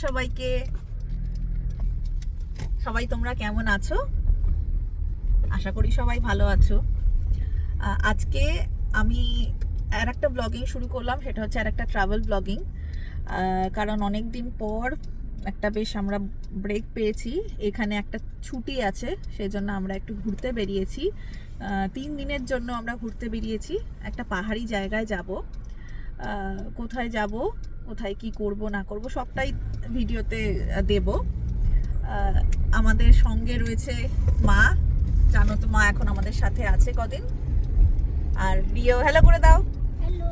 সবাইকে। সবাই তোমরা কেমন আছো? আশা করি সবাই ভালো আছো। আজকে আমি আর একটা ব্লগিং শুরু করলাম, সেটা হচ্ছে আর একটা ট্রাভেল ব্লগিং। কারণ অনেক দিন পর একটা বেশ আমরা ব্রেক পেয়েছি, এখানে একটা ছুটি আছে, সেজন্য আমরা একটু ঘুরতে বেরিয়েছি। 3 দিনের জন্য আমরা ঘুরতে বেরিয়েছি, একটা পাহাড়ি জায়গায় যাব। কোথায় যাব, কোথায় কি করব না করব সবটাই ভিডিওতে দেব। আমাদের সঙ্গে রয়েছে মা, জানো তো মা এখন আমাদের সাথে আছে কদিন। আর রিও হ্যালো করে দাও। হ্যালো।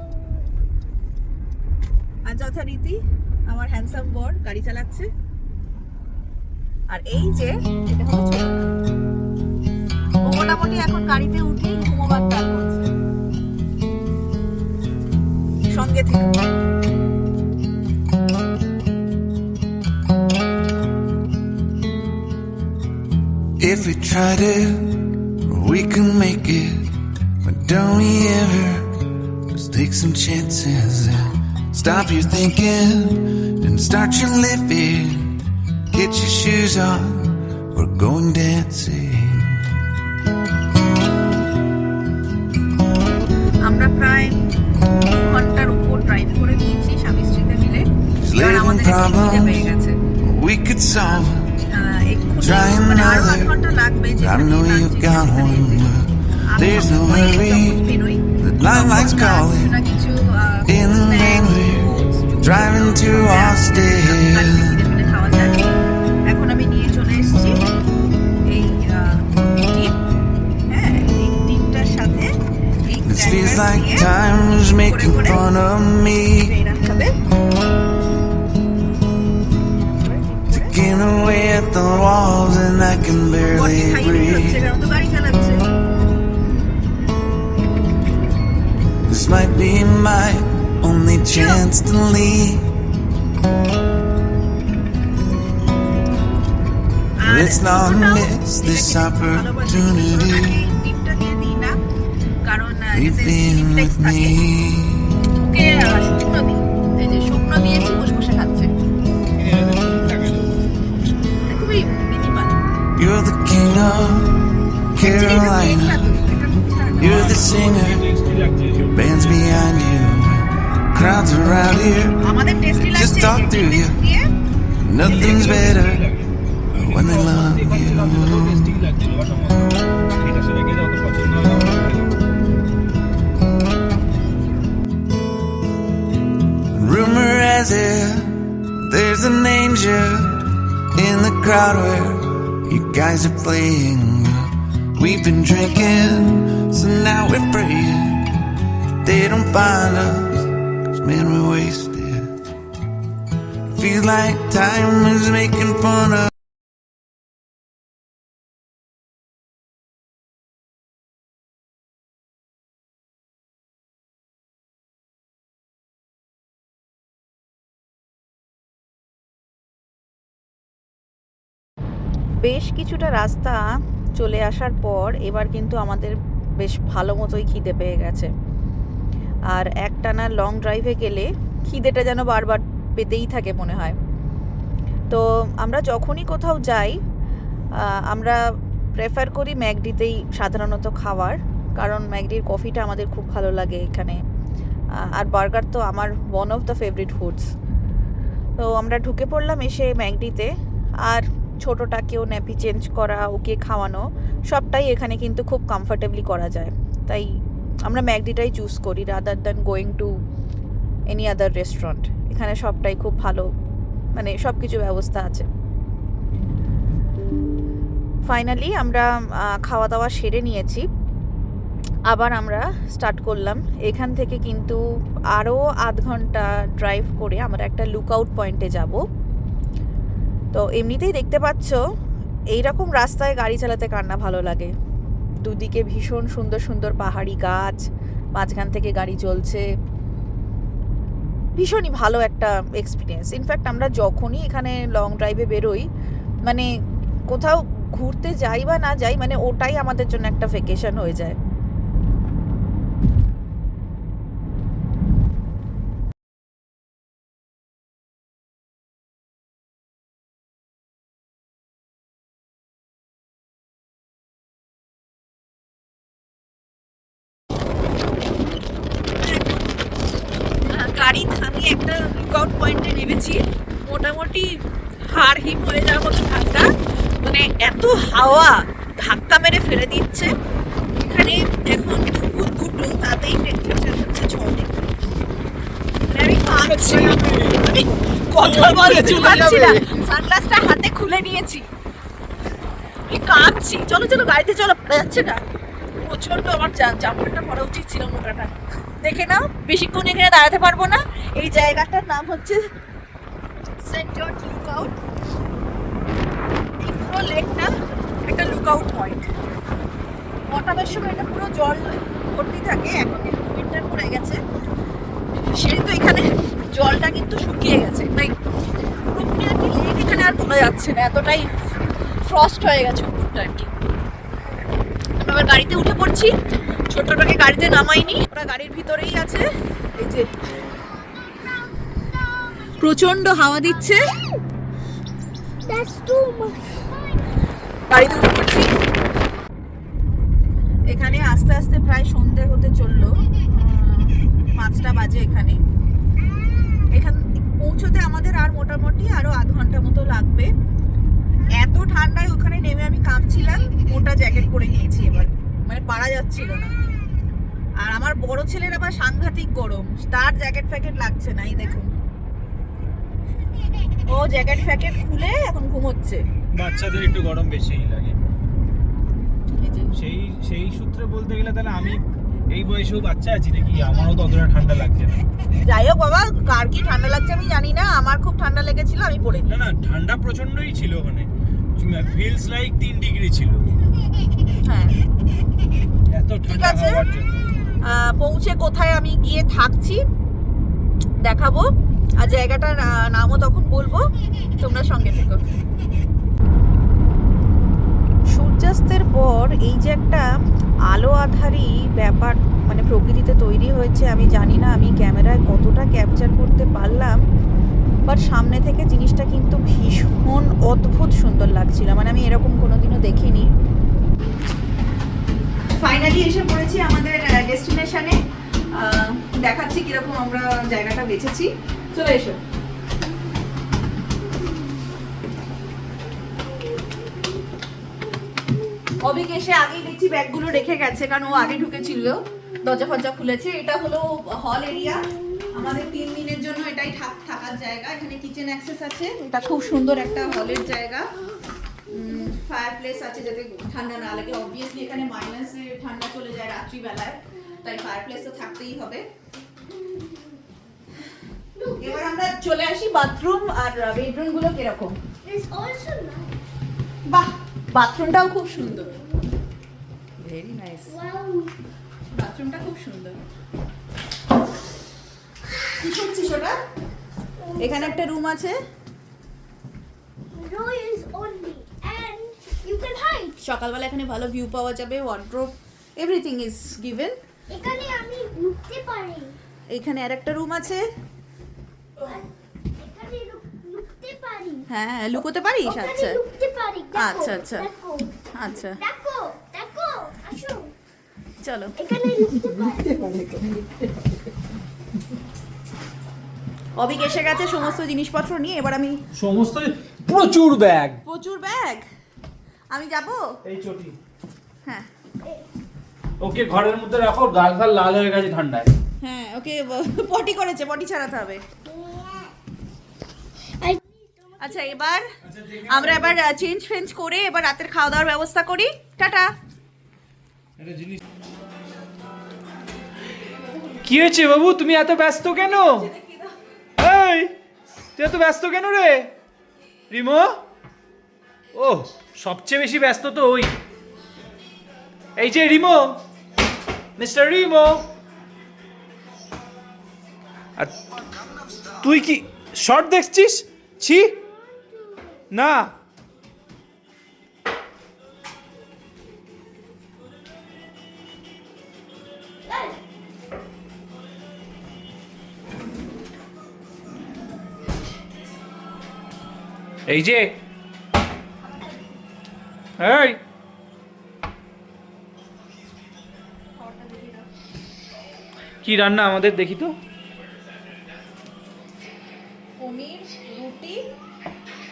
আর যথারীতি আমার হ্যান্ডসাম বর গাড়ি চালাচ্ছে। আর এই যে এটা হলো ছোট, ও মোটামুটি এখন গাড়িতে উঠেই ঘুমোবার তাল করছে। সঙ্গে থেকে If we tried it, we can make it. But don't we ever just take some chances and stop your thinking and start your living. Get your shoes on, we're going dancing. আমরা প্রায় ঘন্টার উপর drive করে নিয়েছি স্বামী স্ত্রীতে মিলে। এবার আমাদের খিদে পেয়ে গেছে। We could solve it. Try another. I know you got one. There's no hurry. The line lights calling. In the lane we're driving to Austin. এখন আমি নিয়ে চলে এসেছি এই ডিপ, হ্যাঁ এই ডিপটার সাথে এই This feels like time is making fun of me. Taking away at the walls and I can barely breathe. This might be my only chance to leave. Let's not miss this opportunity. You've been with me. শুকনো দিয়েছি, বসে বসে খাচ্ছে। You're the king of Carolina. You're the singer. Your band's behind you. Crowds around here. Just talk to you. Nothing's better when they love you. Rumor has it there's an angel in the crowd where you guys are playing. We've been drinking, so now we're praying they don't find us, 'cause man we're wasted. Feels like time is making fun of. বেশ কিছুটা রাস্তা চলে আসার পর এবার কিন্তু আমাদের বেশ ভালো মতোই খিদে পেয়ে গেছে। আর একটানা লং ড্রাইভে গেলে খিদেটা যেন বারবার পেতেই থাকে মনে হয়। তো আমরা যখনই কোথাও যাই আমরা প্রেফার করি ম্যাকডিতেই সাধারণত খাওয়ার, কারণ ম্যাকডির কফিটা আমাদের খুব ভালো লাগে এখানে। আর বার্গার তো আমার one of the favourite foods. তো আমরা ঢুকে পড়লাম এসে ম্যাকডিতে। আর ছোটোটাকেও ন্যাপি চেঞ্জ করা, ওকে খাওয়ানো, সবটাই এখানে কিন্তু খুব কমফর্টেবলি করা যায়। তাই আমরা ম্যাকডিটাই চুজ করি rather than going to any other restaurant. এখানে সবটাই খুব ভালো, মানে সব কিছু ব্যবস্থা আছে। ফাইনালি আমরা খাওয়া দাওয়া সেরে নিয়েছি, আবার আমরা স্টার্ট করলাম। এখান থেকে কিন্তু আরও আধ ঘন্টা ড্রাইভ করে আমরা একটা লুকআউট পয়েন্টে যাব। তো এমনিতেই দেখতে পাচ্ছ এইরকম রাস্তায় গাড়ি চালাতে কার না ভালো লাগে। দুদিকে ভীষণ সুন্দর সুন্দর পাহাড়ি গাছ, মাঝখান থেকে গাড়ি চলছে, ভীষণই ভালো একটা এক্সপিরিয়েন্স। ইনফ্যাক্ট আমরা যখনই এখানে লং ড্রাইভে বেরোই, মানে কোথাও ঘুরতে যাই বা না যাই, মানে ওটাই আমাদের জন্য একটা ভ্যাকেশন হয়ে যায়। গাড়ি থামিয়ে একটা লুকআউট পয়েন্টে নেমেছি। মোটামুটি হাড় হিম হয়ে যাওয়ার মতো ঠান্ডা, মানে এত হাওয়া ধাক্কা মেরে ফেলে দিচ্ছে। এখানে এখন দুপুর দুটো, তাতেই টেম্পারেচার হচ্ছে 6 ডিগ্রি। মানে আমি কাঁপছি, আমি কথা বলতে পারছি না, সানগ্লাসটা হাতে খুলে নিয়েছি, আমি কাঁপছি। চলো চলো গাড়িতে চলো, যাচ্ছে না প্রচন্ড। আমার জামাটা পরা উচিত ছিল মোটাটা। দেখে নাও, বেশিক্ষণ এখানে দাঁড়াতে পারবো না। এই জায়গাটার নাম হচ্ছে সেন্ট জর্জ লুকআউট। এই পুরো লেকটা একটা লুকআউট পয়েন্ট। মটাবের সময় এটা পুরো জল ভর্তি থাকে, এখন উইন্টার পড়ে গেছে সেহেতু এখানে জলটা কিন্তু শুকিয়ে গেছে, তাই পুরোপুরি আর কি লেক এখানে আর বোঝা যাচ্ছে না, এতটাই ফ্রস্ট হয়ে গেছে উপরটা আর কি। আমরা আবার গাড়িতে উঠে পড়ছি। ছোটটাকে গাড়িতে নামাইনি, ওরা গাড়ির ভিতরেই আছে। এই যে প্রচন্ড হাওয়া দিচ্ছে, গাড়িতে উঠে পড়ছি। এখানে আস্তে আস্তে প্রায় সন্ধে হতে চললো, 5টা বাজে। এখানে পৌঁছতে আমাদের আর মোটামুটি আরো আধ ঘন্টা মতো লাগবে। এত ঠান্ডায় ওখানে নেমে আমি কাঁপছিলাম, মোটা জ্যাকেট পরে নিয়েছি এবার, মানে পারা যাচ্ছিল না। আর আমার বড় ছেলের আবার সাংঘাতিক গরম, তার জ্যাকেট ফ্যাকেট লাগছে না। এই দেখুন, ও জ্যাকেট ফ্যাকেট খুলে এখন ঘুমোচ্ছে। বাচ্চাদের একটু গরম বেশিই লাগে। সেই সূত্রে বলতে গেলে তাহলে আমি এই বয়সেও বাচ্চা আছি নাকি, আমারও তো অতটা ঠান্ডা লাগছে না। যাই হোক বাবা, কার কি ঠান্ডা লাগছে আমি জানি না, আমার খুব ঠান্ডা লেগেছিল, আমি পড়ে না না, ঠান্ডা প্রচন্ডই ছিল ওখানে, ফিলস লাইক 3 ডিগ্রি ছিল। হ্যাঁ, এত ঠান্ডা হওয়ার জন্য। পৌঁছে কোথায় আমি গিয়ে থাকছি দেখাবো, আর জায়গাটার নামও তখন বলবো, তোমরা সঙ্গে থেকো। সূর্যাস্তের পর এই যে একটা আলো আঁধারি ব্যাপার মানে প্রকৃতিতে তৈরি হয়েছে, আমি জানি না আমি ক্যামেরায় কতটা ক্যাপচার করতে পারলাম, বাট সামনে থেকে জিনিসটা কিন্তু ভীষণ অদ্ভুত সুন্দর লাগছিল, মানে আমি এরকম কোনোদিনও দেখিনি। ফাইনালি এসে পড়েছি আমাদের ডেস্টিনেশনে, দেখাচ্ছি কিরকম আমরা জায়গাটা বেছেছি। চলে এসো। অবিক এসে আগেই দেখছি ব্যাগগুলো রেখে গেছে, কারণ ও আগে ঢুকেছিল, দরজা ফরজা খুলেছে। এটা হলো হল এরিয়া, আমাদের 3 দিনের জন্য এটাই থাকার জায়গা। এখানে কিচেন অ্যাক্সেস আছে, এটা খুব সুন্দর একটা হলের জায়গা। ফায়ার প্লেস আছে যাতে ঠান্ডা না লাগে, অবভিয়াসলি এখানে মাইনাসে ঠান্ডা চলে যায় রাত্রিবেলায়, তাই ফায়ার প্লেস তো থাকতেই হবে। এবার আমরা চলে আসি বাথরুম আর বেডরুম গুলো কিরকম। বাহ, বাথরুমটাও খুব সুন্দর, ভেরি নাইস। বাথরুমটা খুব সুন্দর। কি করছিস ওটা? এখানে একটা রুম আছে, সকালবেলা এখানে ভালো ভিউ পাওয়া যাবে, ওয়ার্ড্রোব এভরিথিং ইজ গিভেন। এখানে আমি লুকতে পারি। এখানে আরেকটা রুম আছে, এখানে লুকতে পারি। হ্যাঁ লুকোতে পারিস? আচ্ছা লুকতে পারি। আচ্ছা আচ্ছা আচ্ছা, দেখো দেখো, আসো চলো। এখানে লুকতে পারি। অবিক এসে গেছে সমস্ত জিনিসপত্র নিয়ে, এবার আমি সমস্ত প্রচুর ব্যাগ, প্রচুর ব্যাগ, আমি যাব। এই চটি হ্যাঁ ওকে ঘরের মধ্যে রাখো, গাল গাল লাল হয়ে গেছে ঠান্ডায়। হ্যাঁ, ওকে পটি করেছে, পটি ছাড়াতে হবে। আচ্ছা এবার আমরা এবার চেঞ্জ ফেঞ্জ করে এবার রাতের খাওয়া দাওয়ার ব্যবস্থা করি। টাটা। কি হয়েছে বাবু, তুমি এত ব্যস্ত কেন? এই তুই এত ব্যস্ত কেন রে রিমো? ও সবচেয়ে বেশি ব্যস্ত তো ওই, এই যে রিমো, মিস্টার রিমো। আর তুই কি শর্ট দেখছিস? ছি না, এই যে এই কি রান্না আমাদের দেখি তো। রুটি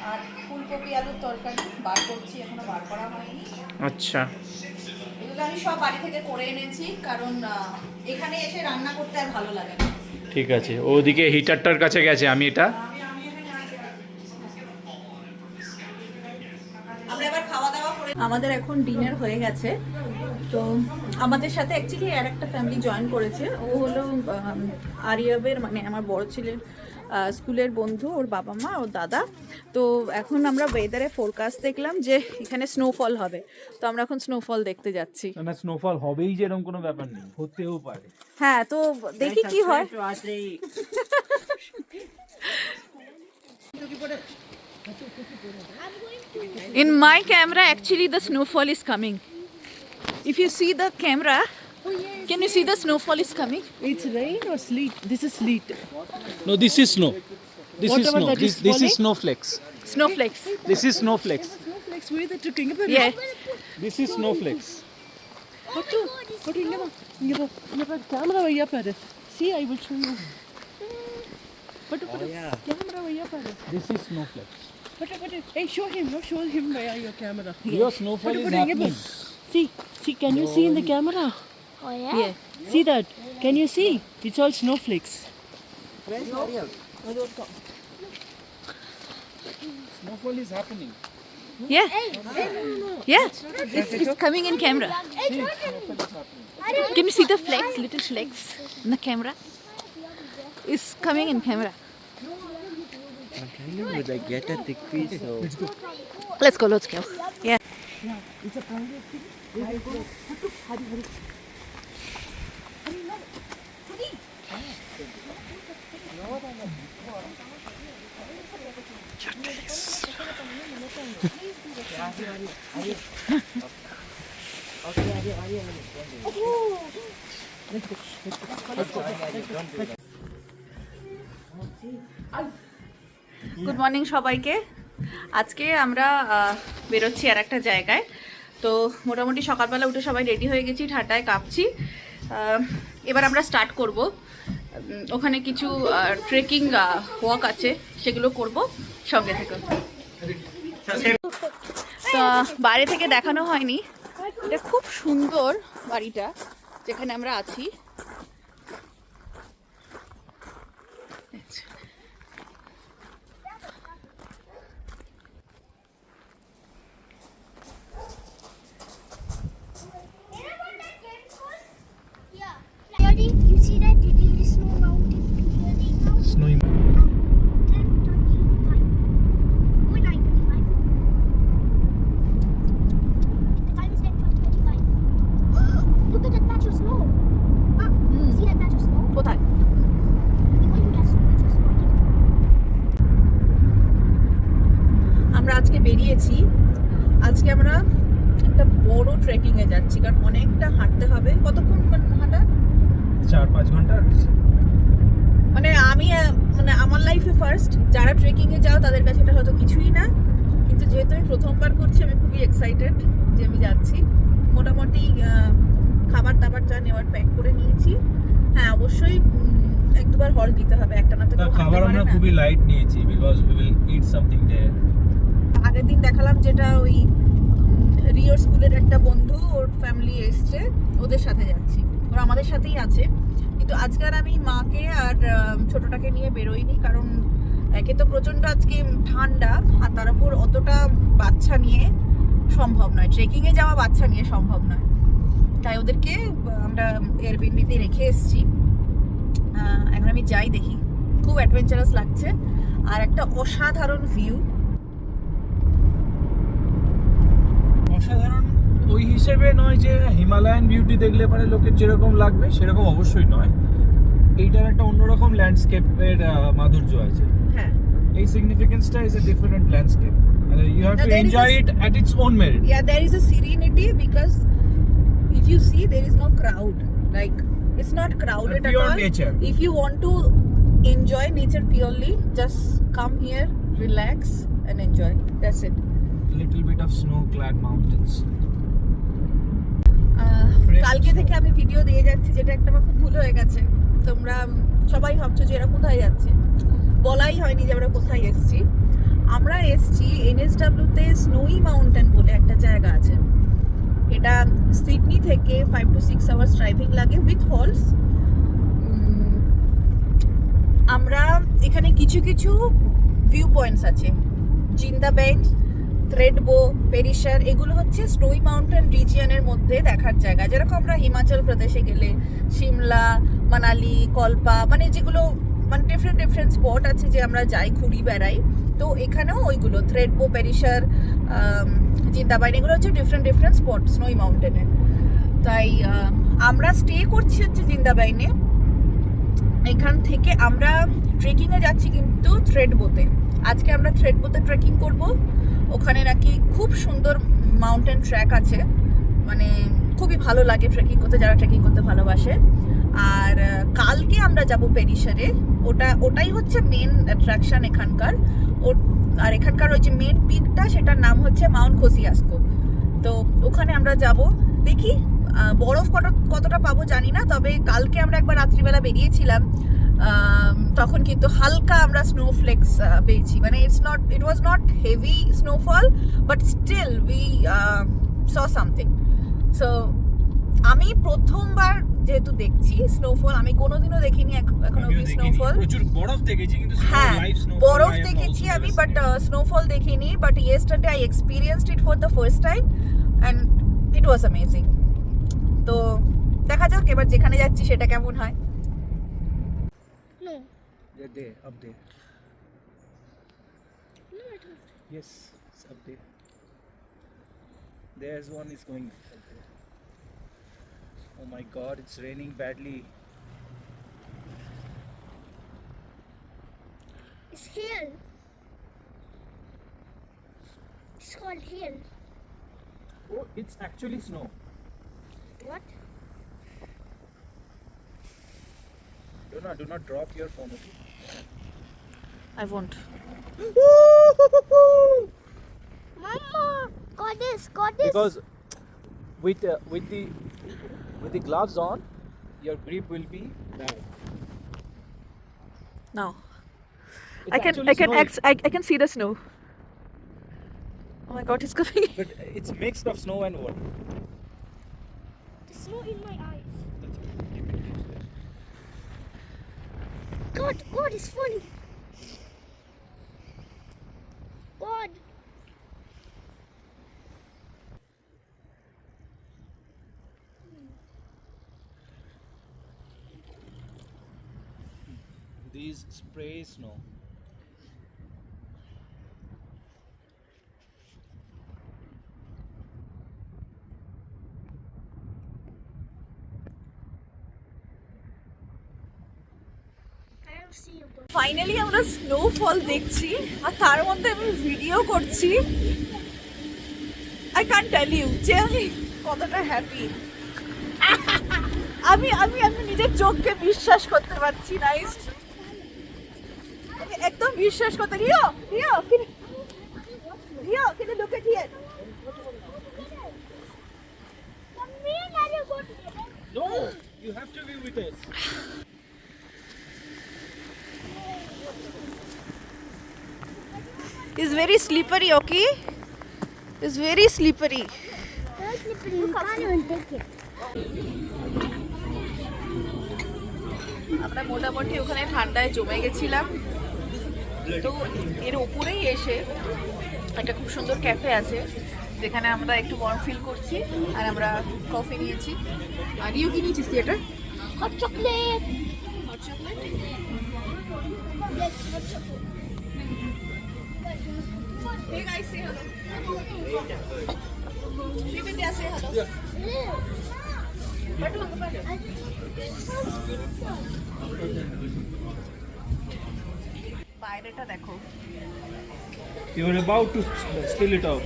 আর ফুলকপি আলুর তরকারি বার করছি, এখনো বার করা হয়নি। আচ্ছা, এগুলো আমি সব বাড়ি থেকে করে এনেছি, কারণ এখানে এসে রান্না করতে আর ভালো লাগে না। ঠিক আছে। ওদিকে হিটারটার কাছে গেছে, আমি এটা আমরা এবার খাওয়া দাওয়া করে আমাদের এখন ডিনার হয়ে গেছে। তো আমাদের সাথে অ্যাকচুয়ালি আর একটা ফ্যামিলি জয়েন করেছে। ও হলো আরিয়াবের, মানে আমার বড় ছেলের স্কুলের বন্ধু, ওর বাবা মা, ওর দাদা। তো এখন আমরা ওয়েদারে ফোরকাস্ট দেখলাম যে এখানে স্নোফল হবে, তো আমরা এখন স্নোফল দেখতে যাচ্ছি। না, স্নোফল হবেই যে এরকম কোনো ব্যাপার নেই, হতেও পারে। হ্যাঁ, তো দেখি কি হয়। In my camera, actually, the snowfall is coming. If you see the camera, can you see the snowfall is coming? It's rain or sleet? This is sleet. No, this is snow. This is Whatever snow. that is This is falling? snowflakes. Snowflakes. This is snowflakes. Snowflakes where the tricking about Yeah. This is snowflakes. What do you never camera way up at it? See, I will show you. But camera way up at it. This is snowflakes. But hey, show him. No, show him via your camera. Your snowfall is happening. See, can you see in the camera? Oh yeah? Yeah. See that? Can you see? It's all snowflakes. Snowfall is happening. Yeah. Yeah. It's coming in camera. Can you see the flakes, little flakes in the camera? It's coming in camera. Would I get a thick piece? So Let's go. Let's go. Yeah. Good morning সবাইকে। আজকে আমরা বেরোচ্ছি আর একটা জায়গায়। তো মোটামুটি সকালবেলা উঠে সবাই রেডি হয়ে গেছি, ঠাটায় কাঁপছি। এবার আমরা স্টার্ট করব। ওখানে কিছু ট্রেকিং ওয়াক আছে, সেগুলো করব, সঙ্গে থেকে। তো বাইরে থেকে দেখানো হয়নি, এটা খুব সুন্দর বাড়িটা যেখানে আমরা আছি। Yeah. Daddy, you see that? Did you snow mountain clearly now? Snowing. 10:25. Oh, 9:25. The time is 10:25. Look at that patch of snow. See that patch of snow? কোথায়? You're going to get so much of snow. আমরা আজকে বেরিয়েছি। আজকে আমরা একটা বড় trekking এ যাচ্ছি, কারণ অনেকটা হাঁটতে হবে। কতক্ষণ হাঁটা? 4-5 ঘন্টা। মানে আমি মানে আমার লাইফে ফার্স্ট, যারা ট্রেকিং এ যাও তাদের কাছে এটা হয়তো কিছুই না, কিন্তু যেহেতু আমি প্রথমবার করছি, আমি খুবই এক্সাইটেড যে আমি যাচ্ছি। মোটামুটি খাবার দাবার যা নেওয়ার প্যাক করে নিয়েছি। হ্যাঁ, অবশ্যই 1-2 হল দিতে হবে, একটা না তো কেউ খাবার হাঁটতে আমরা পারে না। খুবই লাইট নিয়েছি because we will eat something there. আগের দিন দেখালাম যেটা ওই রিওর স্কুলের একটা বন্ধু, ওর ফ্যামিলি এসছে, ওদের সাথে যাচ্ছি। ওরা আমাদের সাথেই আছে, কিন্তু আজকে আর আমি মাকে আর ছোটটাকে নিয়ে বেরোইনি, কারণ একে তো প্রচণ্ড আজকে ঠান্ডা, আর তার উপর অতটা বাচ্চা নিয়ে সম্ভব নয়, ট্রেকিংয়ে যাওয়া বাচ্চা নিয়ে সম্ভব নয়। তাই ওদেরকে আমরা এয়ারবিএনবিতে রেখে এসেছি। এখন আমি যাই, দেখি, খুব অ্যাডভেঞ্চারাস লাগছে আর একটা অসাধারণ ভিউ। অসাধারণ ওই হিসেবে নয় যে হিমালয়ান বিউটি দেখলে পরে লোকের যেরকম লাগবে সেরকম অবশ্যই নয়। এইটার একটা অন্যরকম ল্যান্ডস্কেপের মাধুর্য আছে। হ্যাঁ, এই সিগনিফিকেন্সটা is a different landscape. You have to There is enjoy it at its own merit. yeah, there is a serenity because if you see, there is no crowd. Like, it's not crowded at Pure all. nature. If you want to enjoy nature purely, just come here, relax and enjoy. That's it. Little bit of snow-clad mountains. কালকে থেকে আমি video দিয়ে যাচ্ছি, যেটা একটা আমার খুব ভুল হয়ে গেছে। তোমরা সবাই ভাবছো যে এরা কোথায় যাচ্ছে। বলাই হয়নি যে আমরা কোথায় এসেছি। আমরা এসেছি এনএসডব্লিউতে স্নোই মাউন্টেন বলে একটা জায়গা আছে। এটা সিডনি থেকে 5 to 6 আওয়ার্স ড্রাইভিং লাগে উইথ হলস। আমরা এখানে কিছু কিছু ভিউ পয়েন্টস আছে, জিন্দাবেন, থ্রেডবো, পেরিশার, এগুলো হচ্ছে স্নোই মাউন্টেন রিজিয়নের মধ্যে দেখার জায়গা। যেরকম আমরা হিমাচল প্রদেশে গেলে সিমলা, মানালি, কল্পা, মানে যেগুলো মানে ডিফারেন্ট স্পট আছে যে আমরা যাই ঘুরি বেড়াই, তো এখানেও ওইগুলো থ্রেডবো, পেরিশার, জিন্দাবাইন, এগুলো হচ্ছে ডিফারেন্ট স্পট স্নোই মাউন্টেনে। তাই আমরা স্টে করছি হচ্ছে জিন্দাবাইনে। এখান থেকে আমরা ট্রেকিংয়ে যাচ্ছি কিন্তু থ্রেডবোতে। আজকে আমরা থ্রেডবোতে ট্রেকিং করব। ওখানে নাকি খুব সুন্দর মাউন্টেন ট্র্যাক আছে, মানে খুবই ভালো লাগে ট্রেকিং করতে, যারা ট্রেকিং করতে ভালোবাসে। আর কালকে আমরা যাব পেরিশারে, ওটাই হচ্ছে মেন অ্যাট্রাকশন এখানকার। আর এখানকার ওই যে মেন পিকটা, সেটার নাম হচ্ছে মাউন্ট কোসিয়াস্কো। তো ওখানে আমরা যাব, দেখি বরফ কতটা পাবো জানি না, তবে কালকে আমরা একবার রাত্রিবেলা বেরিয়েছিলাম, তখন কিন্তু হালকা আমরা স্নোফ্লেক্স পেয়েছি। মানে it was not heavy snowfall, but still we saw something. So আমি প্রথমবার যেহেতু দেখছি স্নোফল, আমি কোনোদিনও দেখিনি এখন অবধি স্নোফল। প্রচুর বরফ দেখেছি কিন্তু হ্যাঁ, বরফ দেখেছি আমি, বাট স্নোফল দেখিনি। But yesterday I experienced it for the first time and it was amazing. তো দেখা যাক এবার যেখানে যাচ্ছি সেটা কেমন হয়। No. Yeah, there, up there. No, I don't. Yes, it's up there. There's one is going up there. Oh my God, it's raining badly. It's hill. It's called hill. Oh, it's actually snow. What? Do not drop your phone, okay? I won't. Mama! Got this, got this. Because with the gloves on, your grip will be bad. Now It's I actually snowing, can see the snow. Oh my God, it's coming. but it's mixed of snow and water. The snow in my eyes. That's okay. You can use that. God is funny. God. These spray snow. I don't see you. Finally আমরা snowfall দেখছি, আর তার মধ্যে আমি video করছি। I can't tell you যে আমি কতটা happy. আমি আমি আমি নিজের চোখকে বিশ্বাস করতে পারছি না। আমি একদম বিশ্বাস করতে Rio can you look at here? No, you have to be with us. It's very slippery, okay? It's very slippery. Very slippery. You can't even take it. আমরা মোটামুটি ওখানে ঠান্ডায় জমে গেছিলাম। তো এর উপরেই এসে একটা খুব সুন্দর ক্যাফে আছে, যেখানে আমরা একটু ওয়ার্ম ফিল করছি। আর আমরা কফি নিয়েছি। আর ইউ কি নিয়েছিস theatre? Hot chocolate. Hot chocolate. Yes, hot chocolate. Hey guys, say hello. Srividya, say hello. Batu, batu. বাইরেটা দেখো। You were about to spill it out.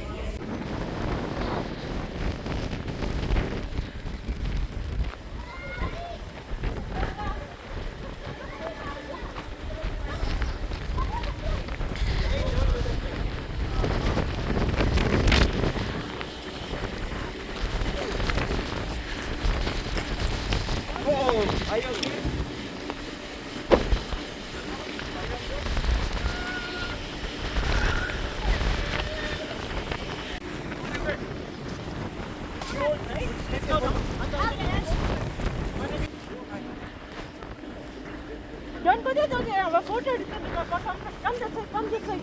Oh, are you okay?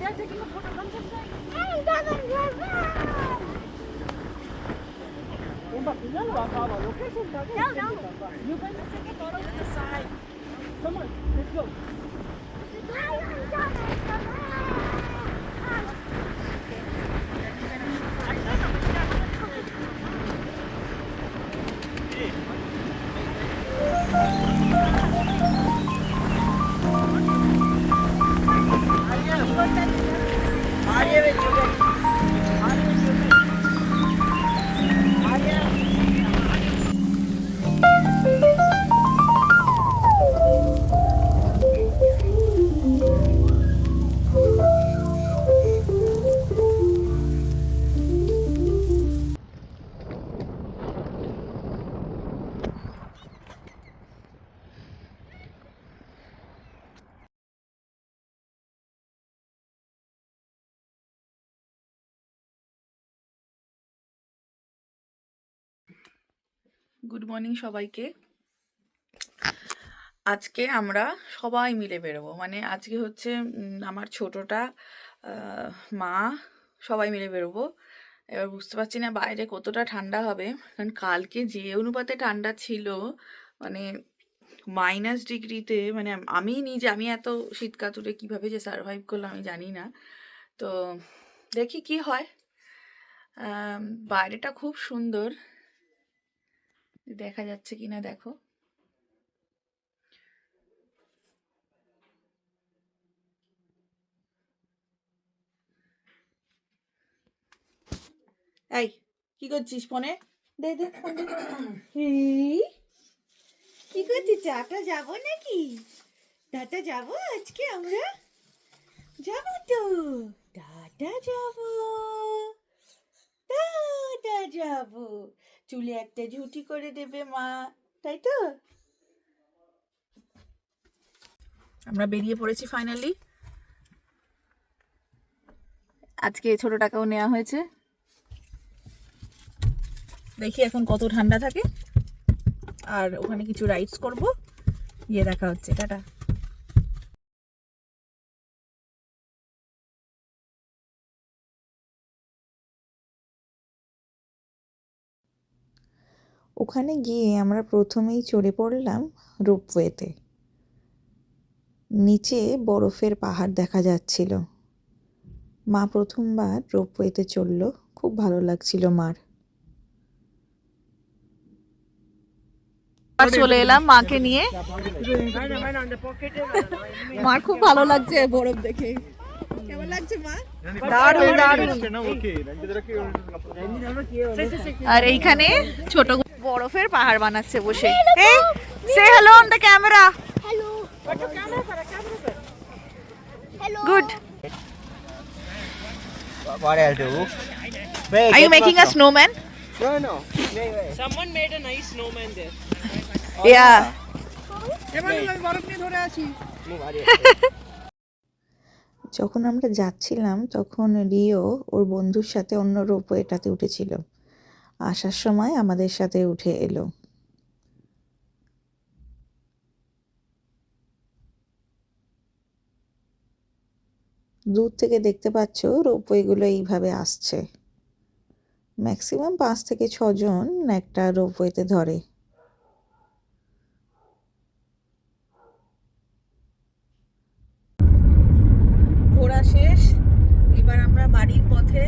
They are taking a photo. Come this side. I'm gonna run. No, no. You guys are taking a photo with the side. Come on, let's go. Good morning সবাইকে। আজকে আমরা সবাই মিলে বেরোবো, মানে আজকে হচ্ছে আমার ছোটটা, মা, সবাই মিলে বেরোবো। এবার বুঝতে পারছি না বাইরে কতটা ঠান্ডা হবে, কারণ কালকে যে অনুপাতে ঠান্ডা ছিল, মানে -ডিগ্রিতে, মানে আমি এত শীত কাতুরে কীভাবে যে সারভাইভ করলাম আমি জানি না। তো দেখি কি হয়। বাইরেটা খুব সুন্দর, দেখা যাচ্ছে কিনা দেখো। এই কি করছিস ফোনে? দে দে ফোন দে। এই কি করছিস? টাটা যাবো নাকি? টাটা যাবো আজকে আমরা? যাবো তো, টাটা যাবো, টাটা যাবো। চুলে একটা ঝুঁটি করে দেবে মা, তাই তো? আমরা বেরিয়ে পড়েছি ফাইনালি। আজকে ছোট টাকাও নেওয়া হয়েছে। দেখি এখন কত ঠান্ডা থাকে, আর ওখানে কিছু রাইডস করব, গিয়ে দেখা হচ্ছে। টাটা। ওখানে গিয়ে আমরা প্রথমেই চড়ে পড়লাম রোপওয়েতে। নিচে বরফের পাহাড় দেখা যাচ্ছিল। মা প্রথমবার রোপওয়েতে চড়ল, খুব ভালো লাগছিল মার। চলে এলাম মাকে নিয়ে। মার খুব ভালো লাগছে বরফ দেখে। কেমন লাগছে মা? দারুণ দারুণ। আর এইখানে ছোট বরফের পাহাড় বানাচ্ছে বসে। এই সে hello on the camera. Hello. Hello. Good. What I'll do? Are you making a snowman? No. Someone made a nice snowman there. Yeah. যখন আমরা যাচ্ছিলাম তখন রিও ওর বন্ধুর সাথে অন্য রোপওয়েটাতে উঠেছিল। আসার সময় আমাদের সাথে উঠে এলো। দূর থেকে দেখতে পাচ্ছ রোপওয়েগুলো এইভাবে আসছে। ম্যাক্সিমাম 5 থেকে 6 জন একটা রোপওয়েতে ধরে। ঘোরা শেষ, এবার আমরা বাড়ির পথে।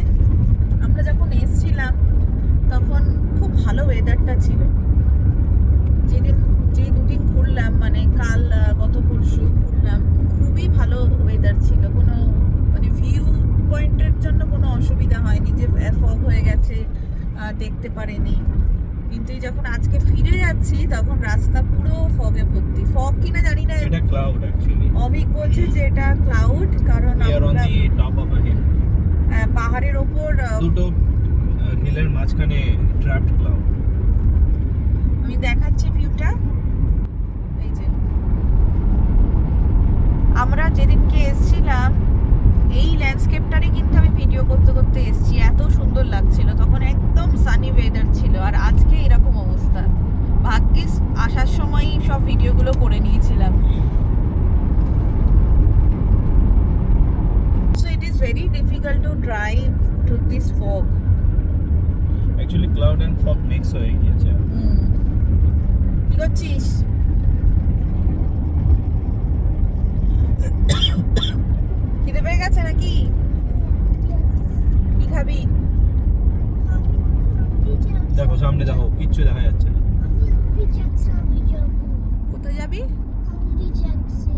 আমরা যখন এসছিলাম তখন খুব ভালো ওয়েদারটা ছিল। যে দুদিন ঘুরলাম, মানে কাল গত পরশু ঘুরলাম, খুবই ভালো ওয়েদার ছিল। কোনো মানে ভিউ পয়েন্টের জন্য কোনো অসুবিধা হয়নি যে ফগ হয়ে গেছে দেখতে পারেনি। কিন্তু যখন আজকে ফিরে যাচ্ছি তখন রাস্তা পুরো ফগে ভর্তি। ফগ কিনা জানি না, এটা ক্লাউড অ্যাকচুয়ালি। অভিক বলছে যে এটা ক্লাউড, কারণ আমরা টপ অফ আ হিল, পাহাড়ের ওপর দুটো হিলের মাঝখানে ট্র্যাপড ক্লাউড। আমি দেখাচ্ছি ভিউটা। এই যে আমরা যেদিনকে এসেছিলাম এই ল্যান্ডস্কেপটারই কিন্তু আমি ভিডিও করতে করতে এসেছি। এত সুন্দর লাগছিল, তখন একদম সানি ওয়েদার ছিল। আর আজকে এরকম অবস্থা। ভাগ্যিস আসার সময়ই সব ভিডিওগুলো করে নিয়েছিলাম। So it is very difficult to drive through this fog. Actually cloud and fog mix হয়ে গিয়েছে। কি করছিস? খিদে পেয়ে গেছে নাকি? কি খাবি? দেখো সামনে দেখো, কিচ্ছু দেখা যাচ্ছে না। কোথায় যাবি?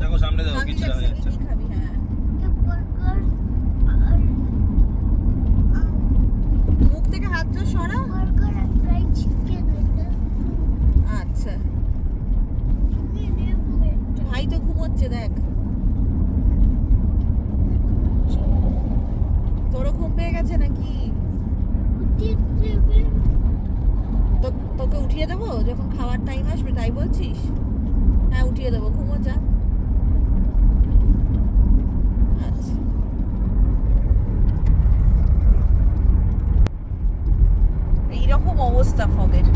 দেখো সামনে দেখো, হাঙ্গি কিচ্ছু দেখা জ্যাকসনে যাচ্ছে কি না। খাবি? হ্যাঁ, মুখ থেকে হাতটা সরা। আচ্ছা, ভাই তো ঘুমোচ্ছে দেখ। তোরও ঘুম পেয়ে গেছে নাকি? তোকে উঠিয়ে দেবো যখন খাওয়ার টাইম আসবে, তাই বলছিস? হ্যাঁ, উঠিয়ে দেবো, ঘুমো যা। আচ্ছা, এইরকম অবস্থা ফগের।